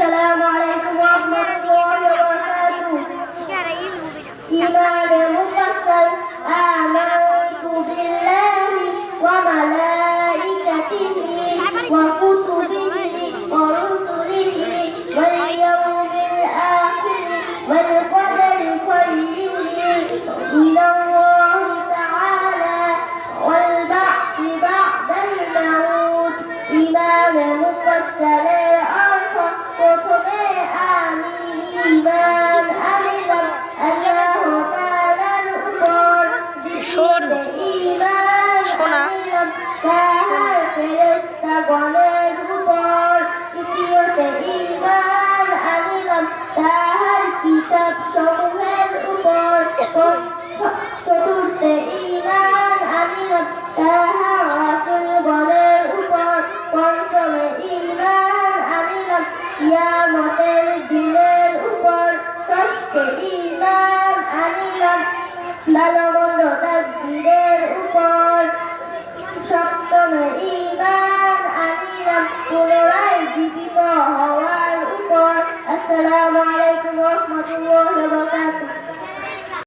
আসসালামু আলাইকুম ওয়া রাহমাতুল্লাহি ওয়া বারাকাতুহু। ঈমান মুফাসসাল আমানতু বিল্লাহি ওয়া মালাইকাতিহি ওয়া কুতুবিহি ওয়া রুসুলিহি ওয়াল ইয়াউমিল আখির ওয়াল কদরি খাইরিহি মিনাল্লাহি তাআলা ওয়াল বা'থি বা'দাল মাউত। ঈমান মুফাসসাল প্রথমে আমি ঈমান আনলাম আল্লাহ তাআলার উপর, ঈমান আনলাম তার ফেরেশতাগণের উপর, তৃতীয়তে ঈমান আনলাম তার কিতাব সমূহের উপর, চতুর্থে ঈমান আনলাম তাহার রাসূলগণের উপর, পঞ্চমে ঈমান আনলাম কিয়ামতের দিনের উপর, ষষ্ঠে ঈমান আনলাম ভালো মন্দ তাকদীরের উপর, সপ্তমে ঈমান আনলাম পুনরায় জীবিত হওয়ার উপর। আসসালামু আলাইকুম ওয়া রাহমাতুল্লাহি ওয়া বারাকাতুহু।